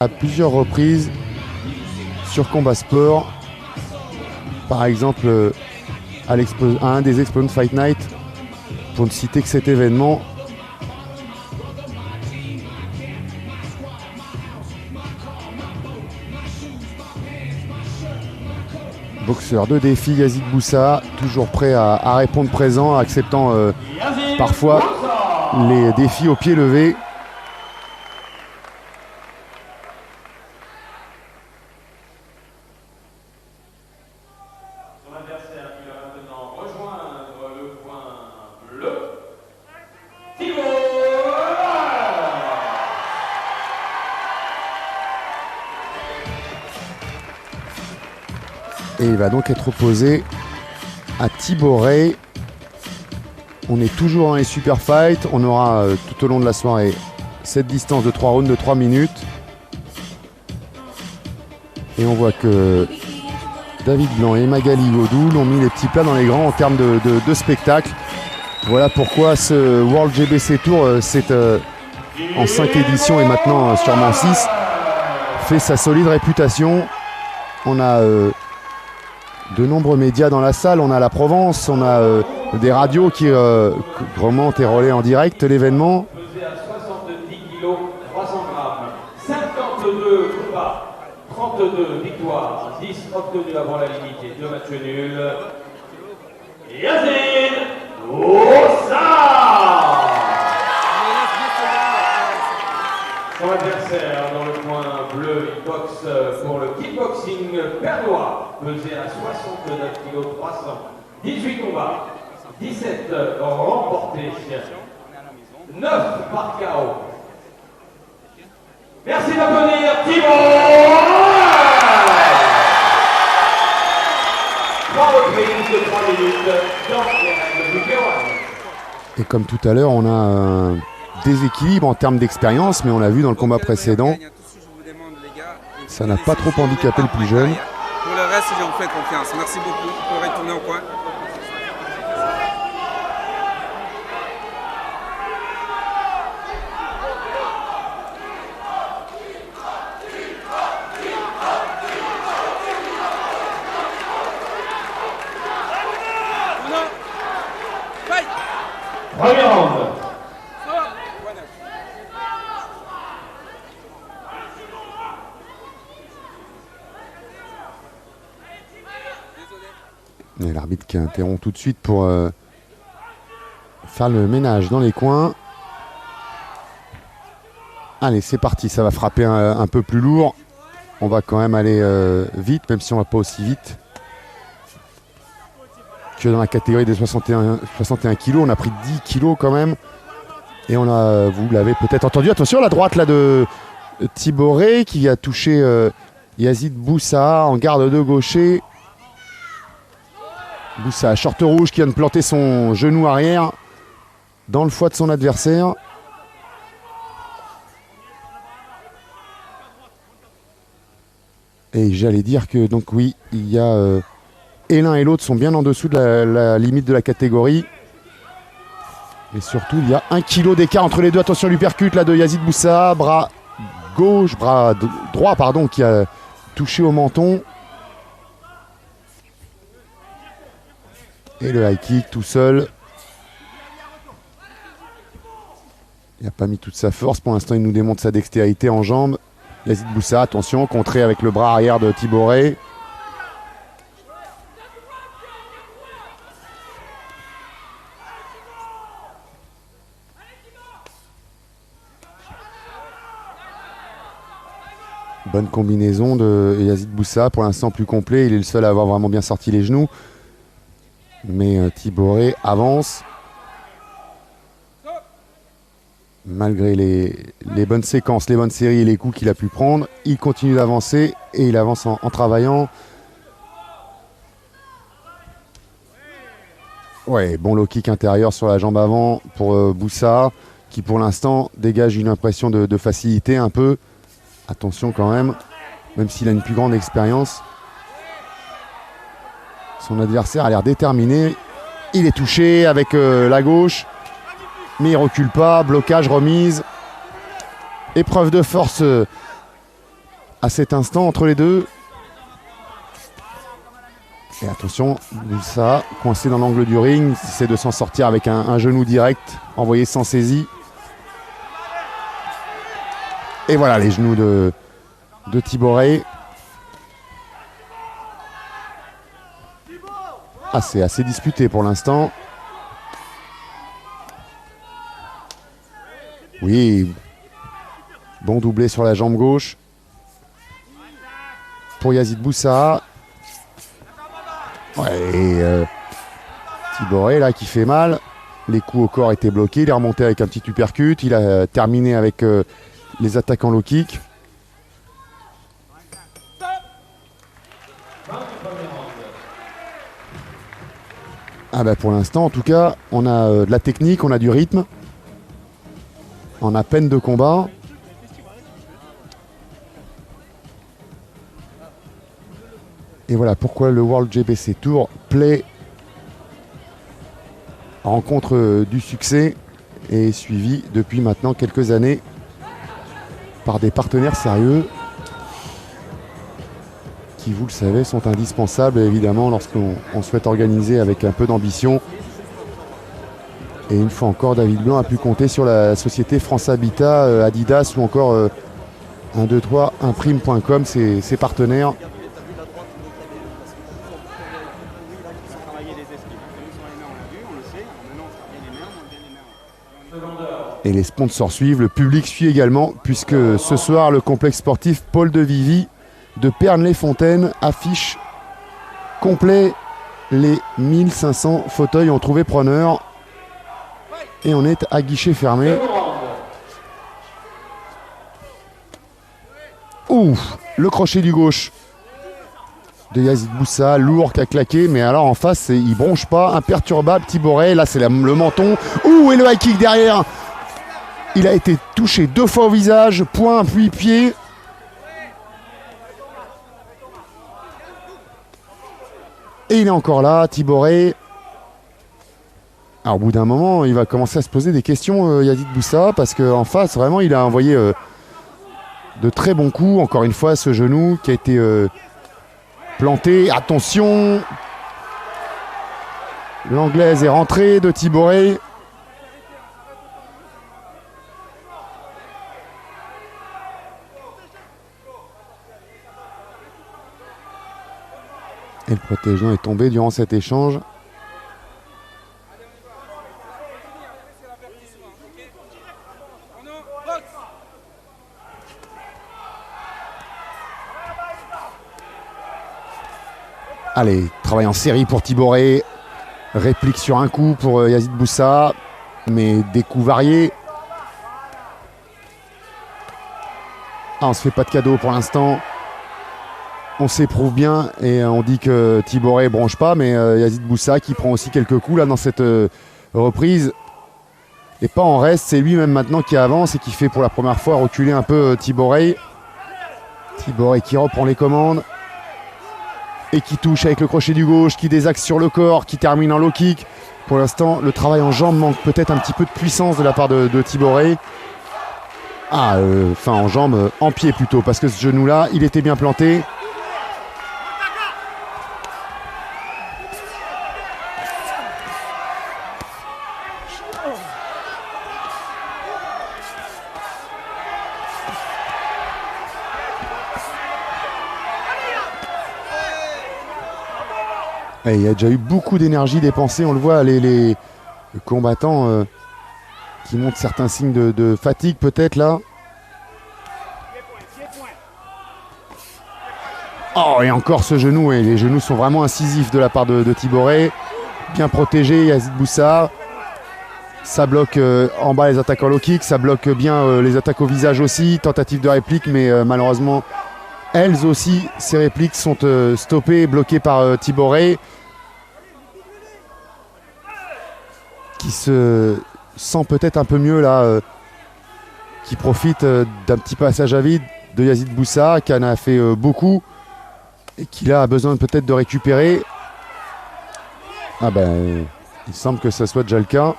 À plusieurs reprises sur Combat Sport, par exemple à un des Exploding Fight Night, pour ne citer que cet événement. Boxeur de défi, Yazid Boussa, toujours prêt à répondre présent, acceptant parfois les défis au pied levé. Son adversaire qui va maintenant rejoindre le coin bleu, Thibaut. Et il va donc être opposé à Thibaut Ray. On est toujours dans les super fights. On aura tout au long de la soirée cette distance de 3 rounds de 3 minutes. Et on voit que David Blanc et Magali Godoul ont mis les petits plats dans les grands en termes de spectacle. Voilà pourquoi ce World GBC Tour, c'est en 5 éditions et maintenant sûrement 6, fait sa solide réputation. On a de nombreux médias dans la salle, on a la Provence, on a des radios qui remontent et relaient en direct l'événement. Pesé à 70 kg, 300 grammes, 52 combats, 32 victoires, 10 obtenus avant la limite et 2 matchs nuls. Yazid Boussa. Son adversaire dans le coin bleu, il boxe pour le kickboxing bernois, pesé à 69 kg 300, 18 combats, 17 remportés, 9 par KO. Merci d'applaudir Thibaut. 3 reprises de 3 minutes dans les règles du K1. Et comme tout à l'heure, on a un déséquilibre en termes d'expérience, mais on l'a vu dans le combat précédent, ça n'a pas trop handicapé le plus jeune. Pour le reste, je vous fais confiance. Merci beaucoup. Vous pourrez retourner au coin. Premier round. Et l'arbitre qui interrompt tout de suite pour faire le ménage dans les coins. Allez, c'est parti, ça va frapper un peu plus lourd. On va quand même aller vite, même si on va pas aussi vite que dans la catégorie des 61 kg. On a pris 10 kg quand même. Et on a, vous l'avez peut-être entendu, attention, la droite là de Thibaut Ray qui a touché Yazid Boussa en garde de gaucher. Boussa, short rouge, qui vient de planter son genou arrière dans le foie de son adversaire. Et j'allais dire que, donc oui, il y a et l'un et l'autre sont bien en dessous de la limite de la catégorie. Et surtout, il y a 1 kg d'écart entre les deux. Attention, l'uppercut là de Yazid Boussa, bras droit, pardon, qui a touché au menton. Et le high kick tout seul. Il n'a pas mis toute sa force. Pour l'instant, il nous démontre sa dextérité en jambes. Yazid Boussa, attention, contré avec le bras arrière de Thibaut Ray. Bonne combinaison de Yazid Boussa. Pour l'instant, plus complet. Il est le seul à avoir vraiment bien sorti les genoux. Mais Thibaut Ray avance. Malgré les bonnes séquences, les bonnes séries et les coups qu'il a pu prendre, il continue d'avancer et il avance en travaillant. Ouais, bon low kick intérieur sur la jambe avant pour Boussa, qui pour l'instant dégage une impression de facilité un peu. Attention quand même s'il a une plus grande expérience. Son adversaire a l'air déterminé. Il est touché avec la gauche. Mais il recule pas. Blocage, remise. Épreuve de force à cet instant entre les deux. Et attention, ça, coincé dans l'angle du ring, essaie de s'en sortir avec un genou direct, envoyé sans saisie. Et voilà les genoux de Tibore. Ah, c'est assez disputé pour l'instant. Oui, bon doublé sur la jambe gauche pour Yazid Boussa. Ouais, et Tibore là qui fait mal. Les coups au corps étaient bloqués. Il est remonté avec un petit uppercut. Il a terminé avec les attaques en low kick. Ah bah pour l'instant en tout cas on a de la technique, on a du rythme. On a peine de combat. Et voilà pourquoi le World GBC Tour plaît, rencontre du succès et est suivi depuis maintenant quelques années par des partenaires sérieux qui, vous le savez, sont indispensables évidemment lorsqu'on souhaite organiser avec un peu d'ambition. Et une fois encore, David Blanc a pu compter sur la société France Habitat, Adidas ou encore 1, 2, 3, imprime.com, ses partenaires. Et les sponsors suivent, le public suit également, puisque ce soir, le complexe sportif Paul de Vivy de Pernes-les-Fontaines affiche complet. Les 1500 fauteuils ont trouvé preneur. Et on est à guichet fermé. Ouf, le crochet du gauche de Yazid Boussa, lourd qui a claqué, mais alors en face, il bronche pas, imperturbable, Tibore. Là, c'est le menton. Ouh, et le high kick derrière. Il a été touché 2 fois au visage, poing puis pied. Et il est encore là, Tibore. Alors, au bout d'un moment, il va commencer à se poser des questions, Yazid Boussa, parce qu'en face, vraiment, il a envoyé de très bons coups. Encore une fois, ce genou qui a été planté. Attention, l'anglaise est rentrée de Tibore. Et le protège-dents est tombé durant cet échange. Allez, travail en série pour Tibore. Réplique sur un coup pour Yazid Boussa. Mais des coups variés. Ah, on se fait pas de cadeau pour l'instant. On s'éprouve bien et on dit que Tibore bronche pas, mais Yazid Boussa qui prend aussi quelques coups là dans cette reprise. Et pas en reste, c'est lui-même maintenant qui avance et qui fait pour la première fois reculer un peu Tibore. Tibore qui reprend les commandes. Et qui touche avec le crochet du gauche, qui désaxe sur le corps, qui termine en low kick. Pour l'instant, le travail en jambes manque peut-être un petit peu de puissance de la part de Tibore. Ah, enfin en jambes, en pied plutôt, parce que ce genou-là, il était bien planté. Et il y a déjà eu beaucoup d'énergie dépensée, on le voit, les combattants qui montrent certains signes de fatigue peut-être là. Oh, et encore ce genou, et les genoux sont vraiment incisifs de la part de Tibore. Bien protégé, Yazid Boussa. Ça bloque en bas les attaques en low kick, ça bloque bien les attaques au visage aussi. Tentative de réplique, mais malheureusement, elles aussi, ces répliques sont stoppées et bloquées par Tibore. Qui se sent peut-être un peu mieux là, qui profite d'un petit passage à vide de Yazid Boussa, qui en a fait beaucoup et qui là a besoin peut-être de récupérer. Ah ben, il semble que ça soit déjà le cas.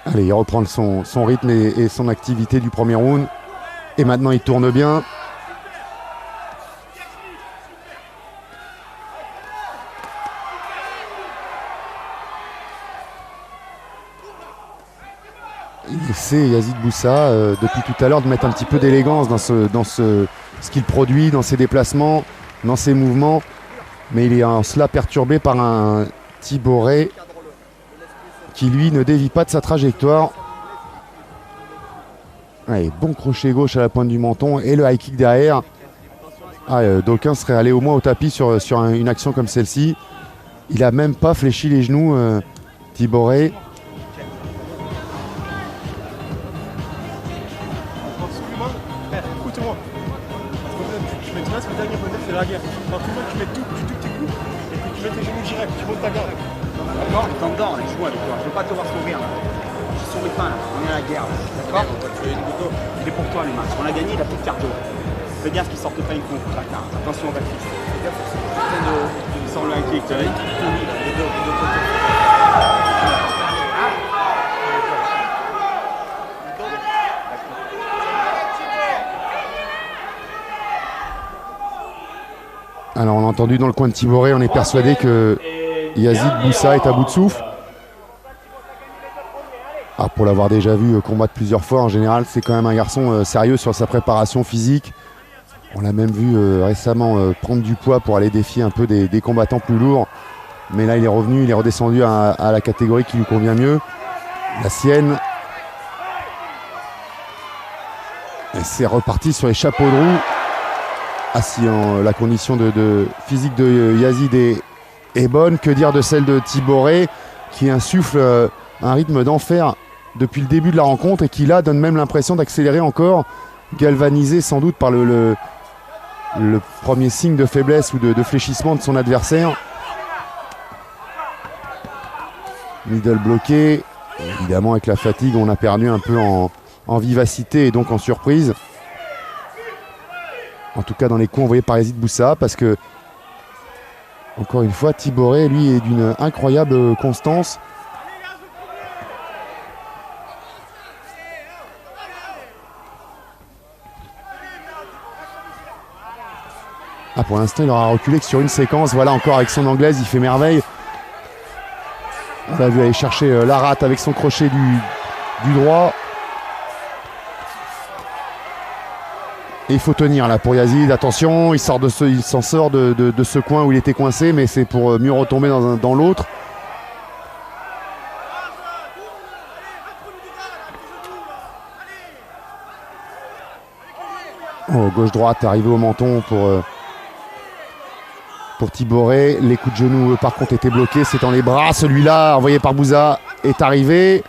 Allez, il reprend son rythme et son activité du premier round. Et maintenant il tourne bien. Il essaie, Yazid Boussa, depuis tout à l'heure, de mettre un petit peu d'élégance dans ce qu'il produit, dans ses déplacements, dans ses mouvements. Mais il est en cela perturbé par un Tiboré qui, lui, ne dévie pas de sa trajectoire. Allez, bon crochet gauche à la pointe du menton et le high kick derrière. D'aucuns serait allé au moins au tapis sur une action comme celle-ci. Il n'a même pas fléchi les genoux, Tiboré. Écoute-moi. Je mets là, c'est le dernier modèle, c'est la guerre. Alors, tout le monde, tu mets tout tes coups et puis tu mets tes genoux direct, tu montes ta garde. D'accord, t'es dedans, là, je joue avec toi. Je veux pas te voir sourire là. Je souris pas là, on est à la guerre. D'accord. Il est pour toi le match. On a gagné, il a plus de cardio. Fais gaffe qu'il sorte pas une con contre la carte. Attention au backfist. Fais gaffe aussi. Il sort le high kick. Les deux côtés. Alors on l'a entendu dans le coin de Tiboré, on est persuadé que Yazid Boussa est à bout de souffle. Pour l'avoir déjà vu combattre plusieurs fois, en général c'est quand même un garçon sérieux sur sa préparation physique. On l'a même vu récemment prendre du poids pour aller défier un peu des combattants plus lourds. Mais là il est revenu, il est redescendu à la catégorie qui lui convient mieux, la sienne. Et c'est reparti sur les chapeaux de roue. Si la condition de physique de Yazid est bonne, que dire de celle de Tiboré qui insuffle un rythme d'enfer depuis le début de la rencontre et qui là donne même l'impression d'accélérer encore, galvanisé sans doute par le premier signe de faiblesse ou de fléchissement de son adversaire. Middle bloqué, évidemment avec la fatigue on a perdu un peu en vivacité et donc en surprise. En tout cas dans les coups envoyés par Yazid Boussa, parce que encore une fois Tiboré lui est d'une incroyable constance. Pour l'instant il aura reculé que sur une séquence. Voilà, encore avec son anglaise il fait merveille. On l'a vu aller chercher la rate avec son crochet du droit. Et il faut tenir là pour Yazid, attention, il s'en sort de ce coin où il était coincé, mais c'est pour mieux retomber dans l'autre. Gauche-droite arrivé au menton pour Tiboré. Les coups de genoux par contre étaient bloqués, c'est dans les bras. Celui-là envoyé par Bouza est arrivé.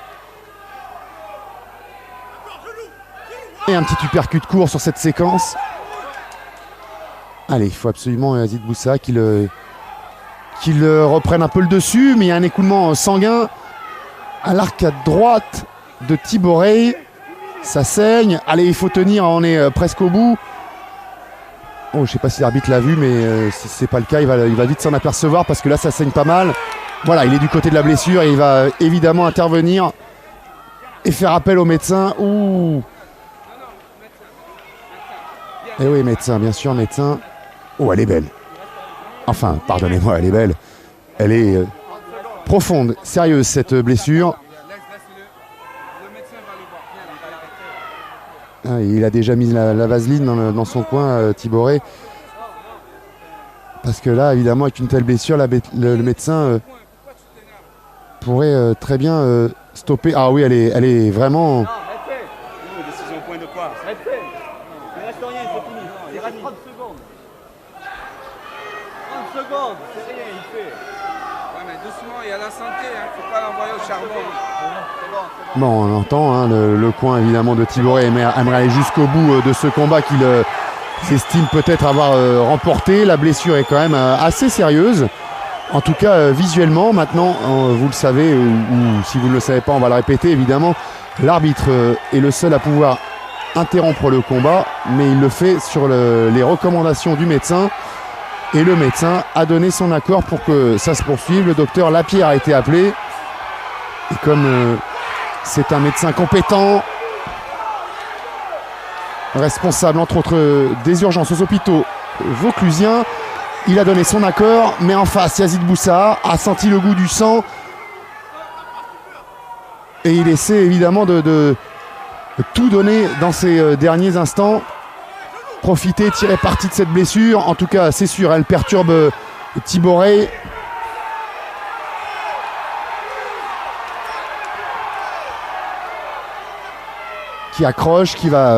Et un petit uppercut court sur cette séquence. Allez, il faut absolument Yazid Boussa qu'il reprenne un peu le dessus, mais il y a un écoulement sanguin à l'arcade droite de Tiboré. Ça saigne. Allez, il faut tenir, on est presque au bout. Je ne sais pas si l'arbitre l'a vu, mais si ce n'est pas le cas, il va vite s'en apercevoir parce que là, ça saigne pas mal. Voilà, il est du côté de la blessure et il va évidemment intervenir et faire appel au médecin. Eh oui, médecin, bien sûr, médecin. Elle est belle. Enfin, pardonnez-moi, elle est belle. Elle est profonde, sérieuse, cette blessure. Il a déjà mis la vaseline dans son coin, Tiboré. Parce que là, évidemment, avec une telle blessure, le médecin pourrait très bien stopper. Ah oui, elle est vraiment... Décision au point de quoi? Il reste rien, c'est fini. Il reste 30 secondes. 30 secondes, c'est rien, il fait. Ouais, mais doucement, il y a la santé, faut pas l'envoyer au charbon. Bon, on entend le coin évidemment de Tiboré aimerait aller jusqu'au bout de ce combat qu'il s'estime peut-être avoir remporté. La blessure est quand même assez sérieuse. En tout cas, visuellement, maintenant, vous le savez, ou si vous ne le savez pas, on va le répéter évidemment, l'arbitre est le seul à pouvoir interrompre le combat, mais il le fait sur les recommandations du médecin. Et le médecin a donné son accord pour que ça se poursuive. Le docteur Lapierre a été appelé. Et comme c'est un médecin compétent, responsable entre autres des urgences aux hôpitaux vauclusiens. Il a donné son accord, mais en face, Yazid Boussa a senti le goût du sang. Et il essaie évidemment de tout donner dans ces derniers instants. Profiter, tirer parti de cette blessure. En tout cas, c'est sûr, elle perturbe Tiboré. Qui accroche, qui va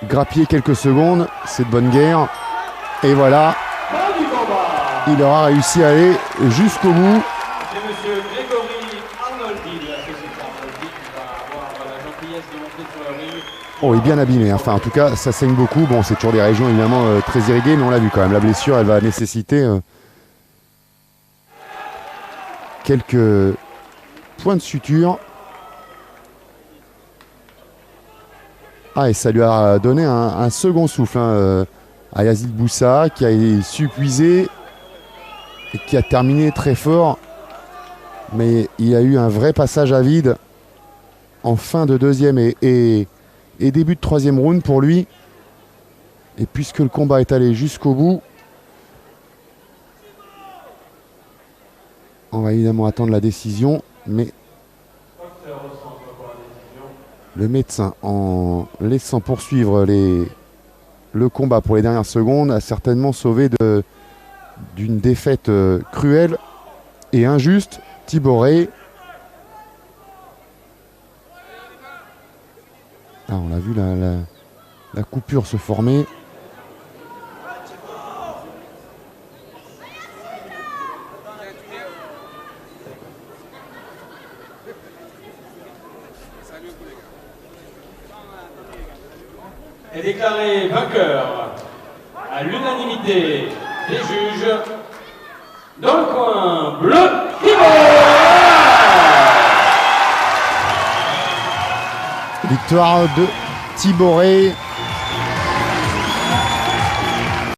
grappiller quelques secondes. C'est de bonne guerre. Et voilà, il aura réussi à aller jusqu'au bout. C'est monsieur Grégory Arnoldi de la société Arnoldi qui va avoir la gentillesse de monter sur le ring. Oh, il est bien abîmé. Enfin, en tout cas, ça saigne beaucoup. Bon, c'est toujours des régions évidemment très irriguées, mais on l'a vu quand même. La blessure, elle va nécessiter quelques points de suture. Ah, et ça lui a donné un second souffle à Yazid Boussa, qui a su puiser et qui a terminé très fort. Mais il y a eu un vrai passage à vide en fin de deuxième et début de troisième round pour lui. Et puisque le combat est allé jusqu'au bout, on va évidemment attendre la décision, mais le médecin, en laissant poursuivre le combat pour les dernières secondes, a certainement sauvé d'une défaite cruelle et injuste Tiboré. Ah, on a vu la coupure se former. Est déclaré vainqueur à l'unanimité des juges dans le coin bleu Victoire de Tiboré